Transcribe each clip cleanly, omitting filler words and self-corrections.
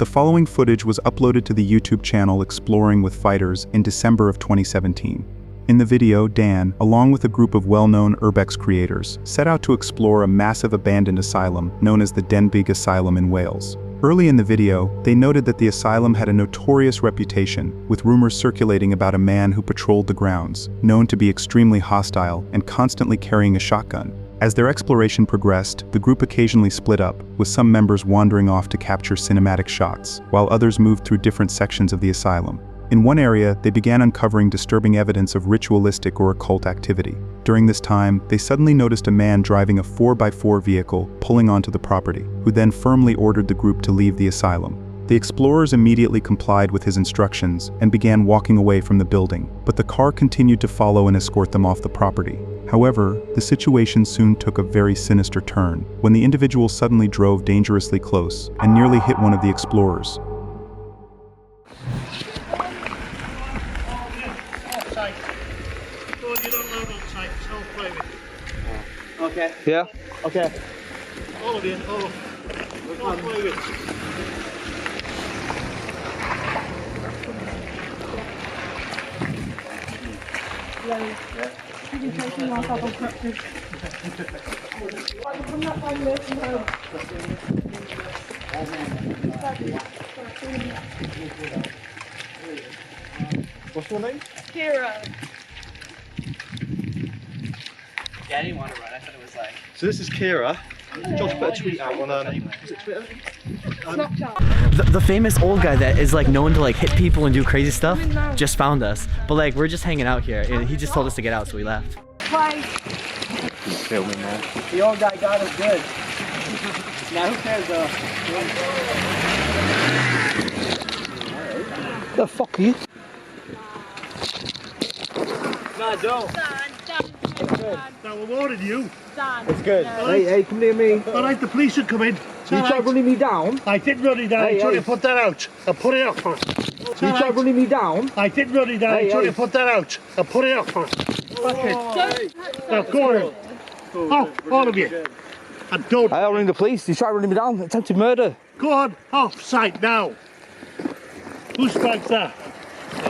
The following footage was uploaded to the YouTube channel Exploring with Fighters in December of 2017. In the video, Dan, along with a group of well-known urbex creators, set out to explore a massive abandoned asylum known as the Denbigh Asylum in Wales. Early in the video, they noted that the asylum had a notorious reputation, with rumors circulating about a man who patrolled the grounds, known to be extremely hostile and constantly carrying a shotgun. As their exploration progressed, the group occasionally split up, with some members wandering off to capture cinematic shots, while others moved through different sections of the asylum. In one area, they began uncovering disturbing evidence of ritualistic or occult activity. During this time, they suddenly noticed a man driving a 4x4 vehicle pulling onto the property, who then firmly ordered the group to leave the asylum. The explorers immediately complied with his instructions and began walking away from the building, but the car continued to follow and escort them off the property. However, the situation soon took a very sinister turn, when the individual suddenly drove dangerously close and nearly hit one of the explorers. Okay. Yeah? Okay. All of you, all of Don't play with. What's your name? Kira. Yeah, I didn't want to run. I thought it was like. So this is Kira. Josh put a tweet out on is it Twitter? The famous old guy that is like known to like hit people and do crazy stuff just found us. But like we're just hanging out here and he just told us to get out, so we left. Bye. He's filming now. The old guy got us good. Now who cares though? The fuck are you? Nah, don't. Now we're warning you. It's good. Hey, come near me. Alright, the police should come in. You tried running me down? I didn't run it down. I tried to put that out. I put it out first. You tried running me down? I didn't run it down. I tried to put that out. I put it out first. Now go on. Oh, all of you. And don't. I'll ring the police. You tried running me down. Attempted murder. Go on, off site now. Who strikes that?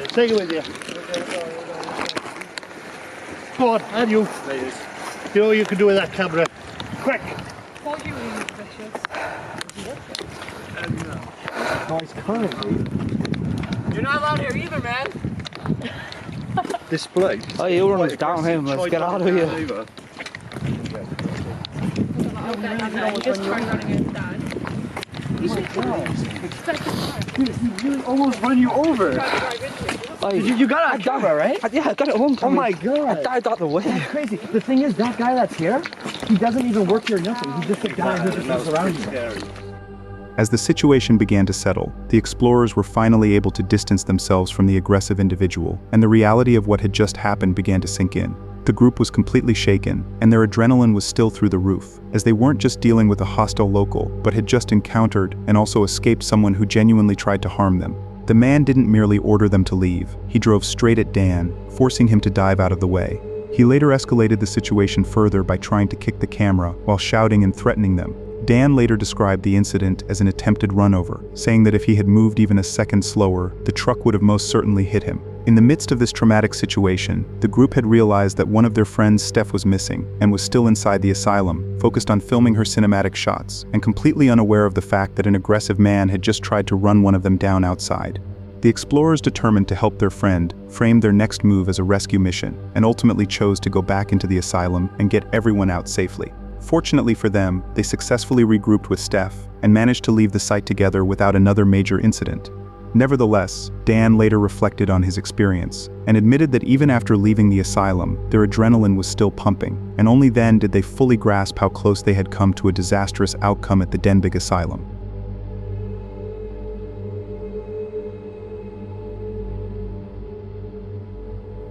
Take it with you. Go on, and you. You know what you can do with that camera. Quick. What you mean, vicious? Guys, currently You're not allowed here either, man. this bloke. Oh, you'll run us down here. Let's get out of here. Just try running it down. He almost run you over. You got it on camera, right? Yeah, I got it home. Oh my god. I died out the way. That's crazy. The thing is, that guy that's here, he doesn't even work here or nothing. He's just a guy who just looks around you. As the situation began to settle, the explorers were finally able to distance themselves from the aggressive individual, and the reality of what had just happened began to sink in. The group was completely shaken, and their adrenaline was still through the roof, as they weren't just dealing with a hostile local, but had just encountered and also escaped someone who genuinely tried to harm them. The man didn't merely order them to leave, he drove straight at Dan, forcing him to dive out of the way. He later escalated the situation further by trying to kick the camera while shouting and threatening them. Dan later described the incident as an attempted runover, saying that if he had moved even a second slower, the truck would have most certainly hit him. In the midst of this traumatic situation, the group had realized that one of their friends, Steph, was missing and was still inside the asylum, focused on filming her cinematic shots, and completely unaware of the fact that an aggressive man had just tried to run one of them down outside. The explorers, determined to help their friend, framed their next move as a rescue mission, and ultimately chose to go back into the asylum and get everyone out safely. Fortunately for them, they successfully regrouped with Steph and managed to leave the site together without another major incident. Nevertheless, Dan later reflected on his experience and admitted that even after leaving the asylum, their adrenaline was still pumping, and only then did they fully grasp how close they had come to a disastrous outcome at the Denbigh Asylum.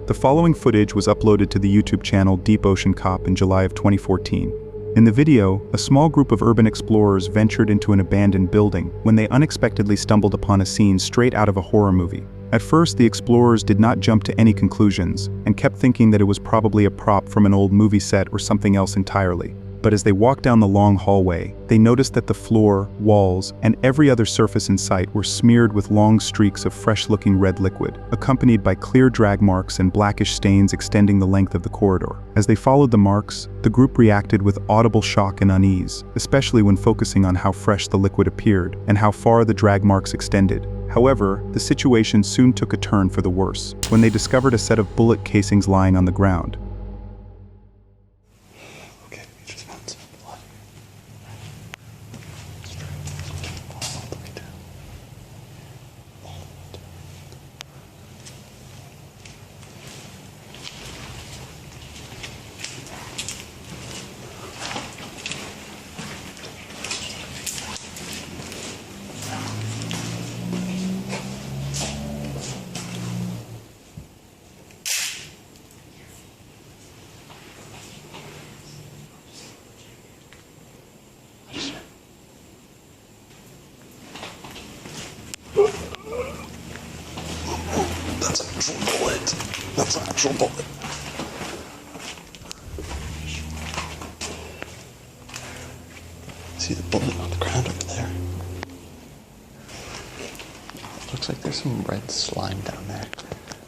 The following footage was uploaded to the YouTube channel Deep Ocean Cop in July of 2014. In the video, a small group of urban explorers ventured into an abandoned building when they unexpectedly stumbled upon a scene straight out of a horror movie. At first, the explorers did not jump to any conclusions and kept thinking that it was probably a prop from an old movie set or something else entirely. But as they walked down the long hallway, they noticed that the floor, walls, and every other surface in sight were smeared with long streaks of fresh-looking red liquid, accompanied by clear drag marks and blackish stains extending the length of the corridor. As they followed the marks, the group reacted with audible shock and unease, especially when focusing on how fresh the liquid appeared and how far the drag marks extended. However, the situation soon took a turn for the worse, when they discovered a set of bullet casings lying on the ground. That's an actual bullet. That's an actual bullet. See the bullet on the ground over there? Looks like there's some red slime down there.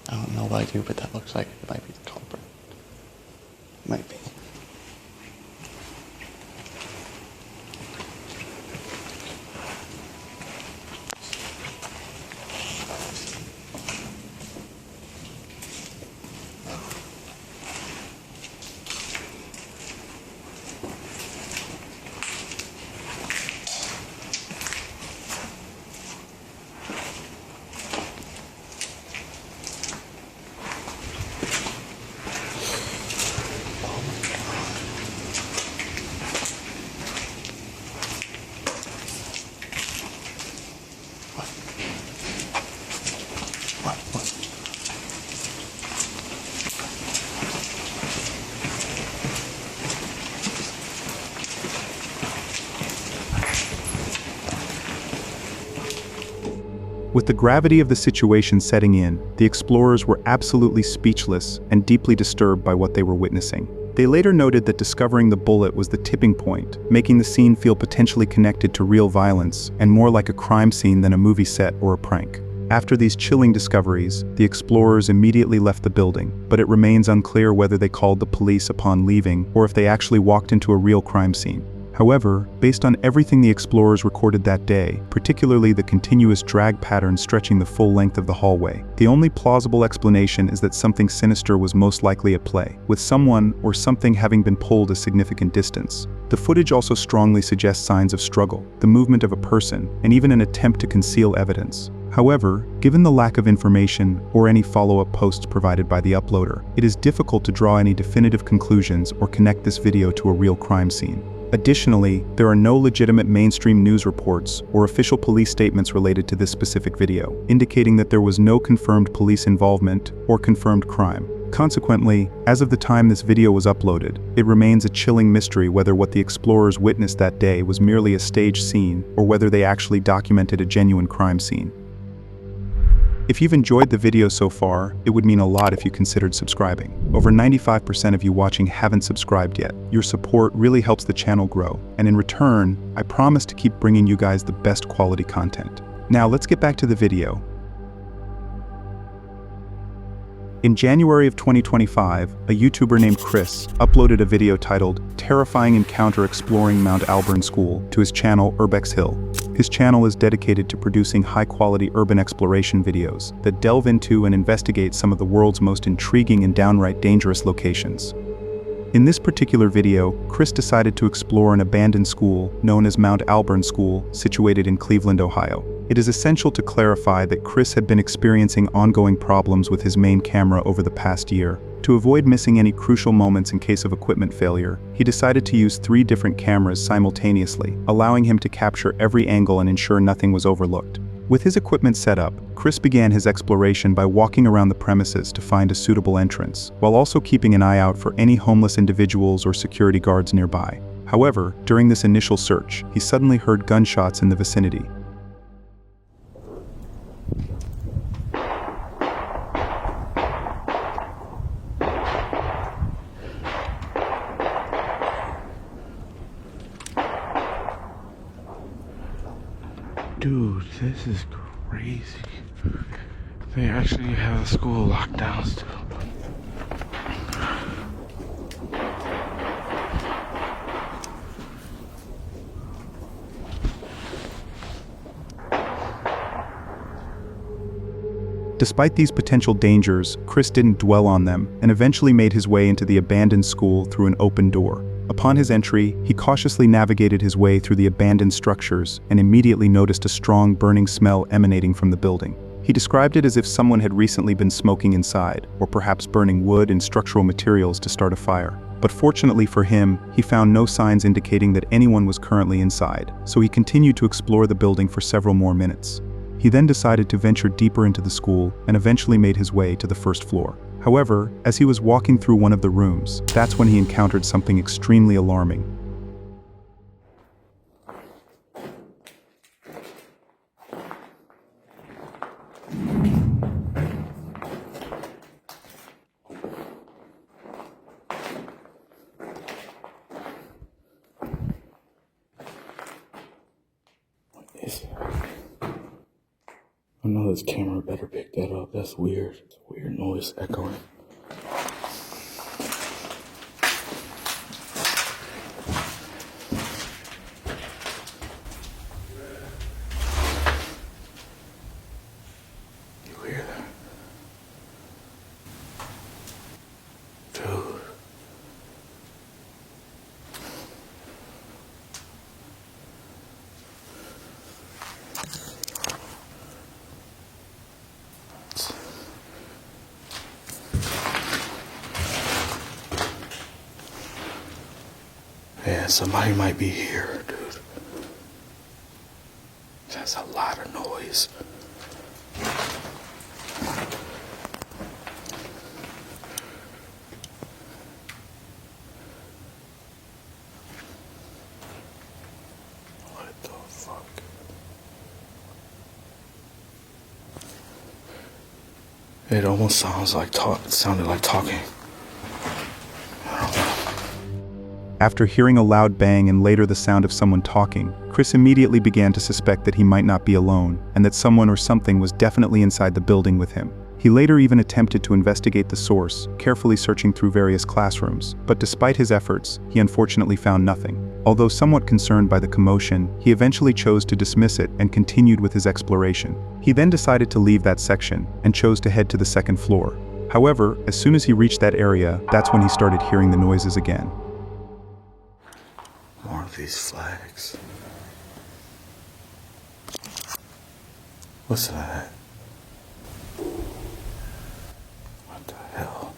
I don't know why I do, but that looks like it might be the culprit. Might be. With the gravity of the situation setting in, the explorers were absolutely speechless and deeply disturbed by what they were witnessing. They later noted that discovering the bullet was the tipping point, making the scene feel potentially connected to real violence and more like a crime scene than a movie set or a prank. After these chilling discoveries, the explorers immediately left the building, but it remains unclear whether they called the police upon leaving or if they actually walked into a real crime scene. However, based on everything the explorers recorded that day, particularly the continuous drag pattern stretching the full length of the hallway, the only plausible explanation is that something sinister was most likely at play, with someone or something having been pulled a significant distance. The footage also strongly suggests signs of struggle, the movement of a person, and even an attempt to conceal evidence. However, given the lack of information or any follow-up posts provided by the uploader, it is difficult to draw any definitive conclusions or connect this video to a real crime scene. Additionally, there are no legitimate mainstream news reports or official police statements related to this specific video, indicating that there was no confirmed police involvement or confirmed crime. Consequently, as of the time this video was uploaded, it remains a chilling mystery whether what the explorers witnessed that day was merely a staged scene or whether they actually documented a genuine crime scene. If you've enjoyed the video so far, it would mean a lot if you considered subscribing. Over 95% of you watching haven't subscribed yet. Your support really helps the channel grow, and in return, I promise to keep bringing you guys the best quality content. Now let's get back to the video. In January of 2025, a YouTuber named Chris uploaded a video titled "Terrifying Encounter Exploring Mount Alburn School" to his channel Urbex Hill. His channel is dedicated to producing high-quality urban exploration videos that delve into and investigate some of the world's most intriguing and downright dangerous locations. In this particular video, Chris decided to explore an abandoned school known as Mount Alburn School, situated in Cleveland, Ohio. It is essential to clarify that Chris had been experiencing ongoing problems with his main camera over the past year. To avoid missing any crucial moments in case of equipment failure, he decided to use 3 different cameras simultaneously, allowing him to capture every angle and ensure nothing was overlooked. With his equipment set up, Chris began his exploration by walking around the premises to find a suitable entrance, while also keeping an eye out for any homeless individuals or security guards nearby. However, during this initial search, he suddenly heard gunshots in the vicinity. Dude, this is crazy. They actually have a school locked down still. Despite these potential dangers, Chris didn't dwell on them and eventually made his way into the abandoned school through an open door. Upon his entry, he cautiously navigated his way through the abandoned structures and immediately noticed a strong burning smell emanating from the building. He described it as if someone had recently been smoking inside, or perhaps burning wood and structural materials to start a fire. But fortunately for him, he found no signs indicating that anyone was currently inside, so he continued to explore the building for several more minutes. He then decided to venture deeper into the school and eventually made his way to the first floor. However, as he was walking through one of the rooms, that's when he encountered something extremely alarming. What is it? I know this camera better pick that up. That's weird. It's a weird noise echoing. You hear that? Dude. Yeah, somebody might be here, dude. That's a lot of noise. What the fuck? It almost sounds like sounded like talking. After hearing a loud bang and later the sound of someone talking, Chris immediately began to suspect that he might not be alone, and that someone or something was definitely inside the building with him. He later even attempted to investigate the source, carefully searching through various classrooms, but despite his efforts, he unfortunately found nothing. Although somewhat concerned by the commotion, he eventually chose to dismiss it and continued with his exploration. He then decided to leave that section, and chose to head to the second floor. However, as soon as he reached that area, that's when he started hearing the noises again. More of these flags. Listen to that. What the hell?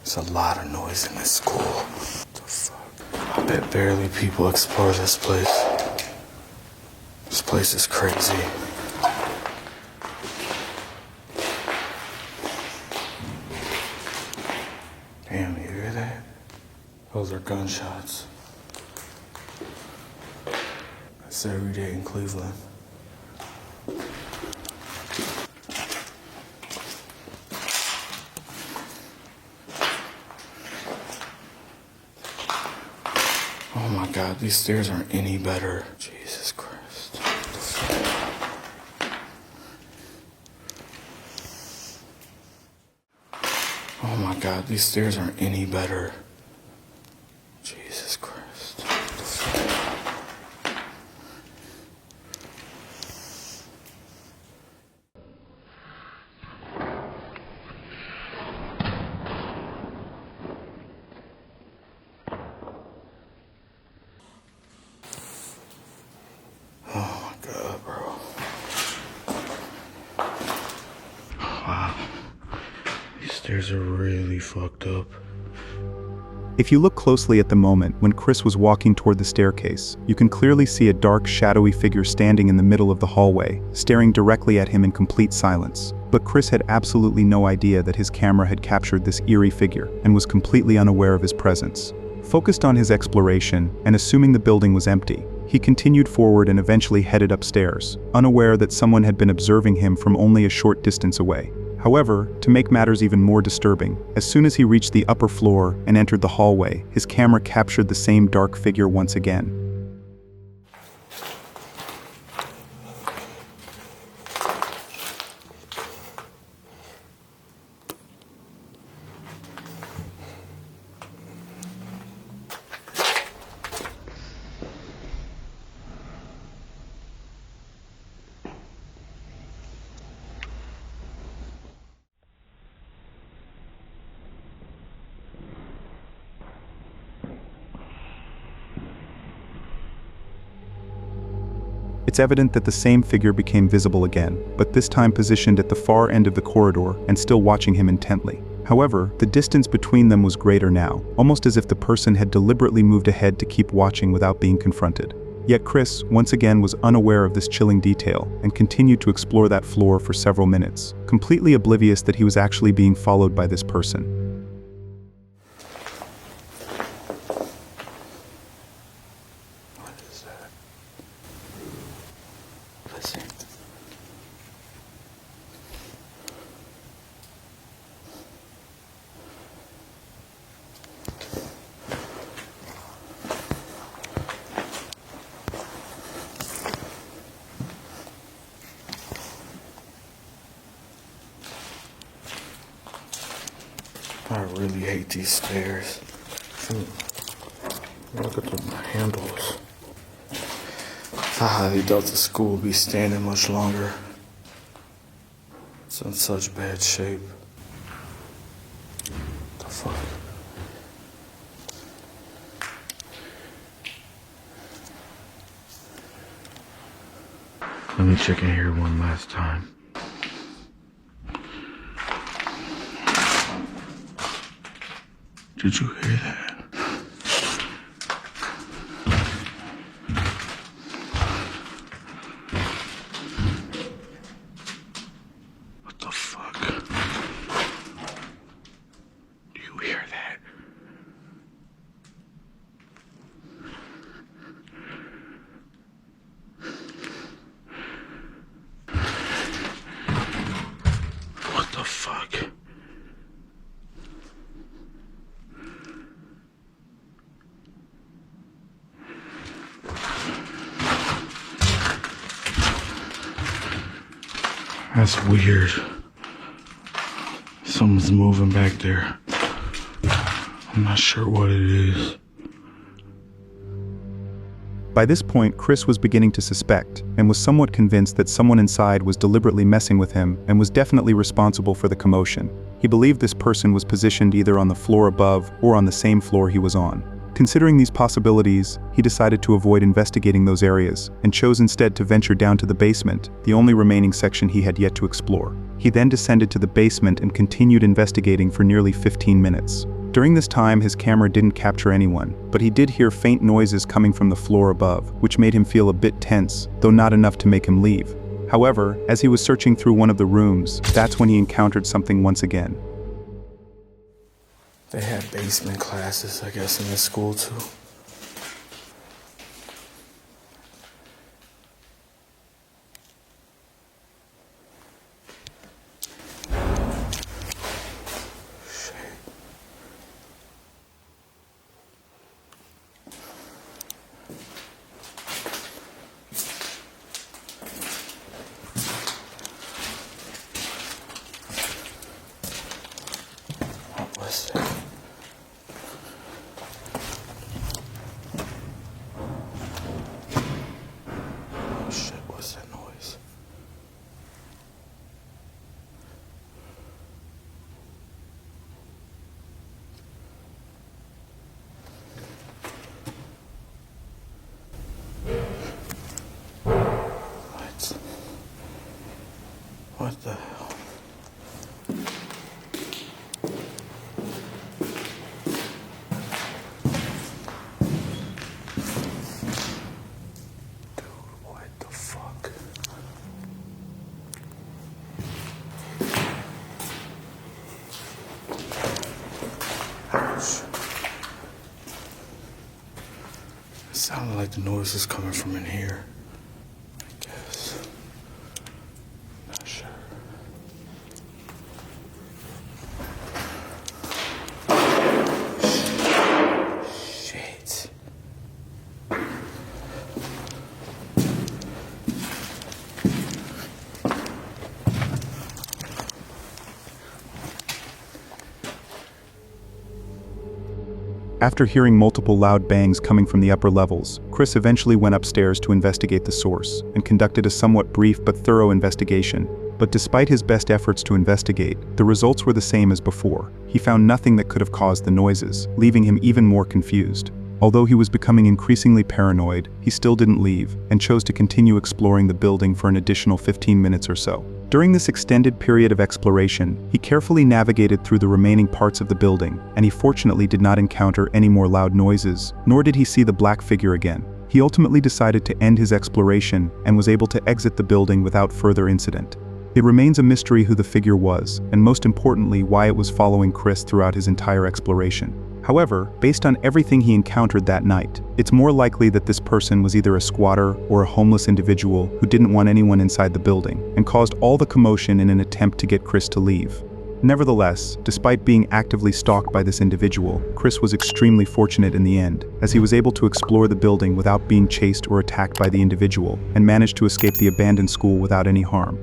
There's a lot of noise in this school. What the fuck? I bet barely people explore this place. This place is crazy. Damn, you hear that? Those are gunshots. That's every day in Cleveland. Oh my God, these stairs aren't any better. Jesus Christ. Oh my God, these stairs aren't any better. Jesus Christ. Oh my God, bro. Wow. These stairs are really fucked up. If you look closely at the moment when Chris was walking toward the staircase, you can clearly see a dark, shadowy figure standing in the middle of the hallway, staring directly at him in complete silence. But Chris had absolutely no idea that his camera had captured this eerie figure and was completely unaware of his presence. Focused on his exploration and assuming the building was empty, he continued forward and eventually headed upstairs, unaware that someone had been observing him from only a short distance away. However, to make matters even more disturbing, as soon as he reached the upper floor and entered the hallway, his camera captured the same dark figure once again. It's evident that the same figure became visible again, but this time positioned at the far end of the corridor and still watching him intently. However, the distance between them was greater now, almost as if the person had deliberately moved ahead to keep watching without being confronted. Yet Chris, once again, was unaware of this chilling detail and continued to explore that floor for several minutes, completely oblivious that he was actually being followed by this person. What is that? Listen. I really hate these stairs. Look at the handles. I highly doubt the school will be standing much longer. It's in such bad shape. The fuck? Let me check in here one last time. Did you hear that? What the fuck? Do you hear that? What the fuck? That's weird. Someone's moving back there. I'm not sure what it is. By this point, Chris was beginning to suspect, and was somewhat convinced that someone inside was deliberately messing with him and was definitely responsible for the commotion. He believed this person was positioned either on the floor above or on the same floor he was on. Considering these possibilities, he decided to avoid investigating those areas, and chose instead to venture down to the basement, the only remaining section he had yet to explore. He then descended to the basement and continued investigating for nearly 15 minutes. During this time, his camera didn't capture anyone, but he did hear faint noises coming from the floor above, which made him feel a bit tense, though not enough to make him leave. However, as he was searching through one of the rooms, that's when he encountered something once again. They had basement classes, I guess, in this school too. What was it? Oh shit, what's that noise? What the hell? It sounded like the noise was coming from in here. I guess. Not sure. Shit. After hearing multiple loud bangs coming from the upper levels, Chris eventually went upstairs to investigate the source, and conducted a somewhat brief but thorough investigation. But despite his best efforts to investigate, the results were the same as before. He found nothing that could have caused the noises, leaving him even more confused. Although he was becoming increasingly paranoid, he still didn't leave and chose to continue exploring the building for an additional 15 minutes or so. During this extended period of exploration, he carefully navigated through the remaining parts of the building, and he fortunately did not encounter any more loud noises, nor did he see the black figure again. He ultimately decided to end his exploration and was able to exit the building without further incident. It remains a mystery who the figure was, and most importantly, why it was following Chris throughout his entire exploration. However, based on everything he encountered that night, it's more likely that this person was either a squatter or a homeless individual who didn't want anyone inside the building and caused all the commotion in an attempt to get Chris to leave. Nevertheless, despite being actively stalked by this individual, Chris was extremely fortunate in the end, as he was able to explore the building without being chased or attacked by the individual and managed to escape the abandoned school without any harm.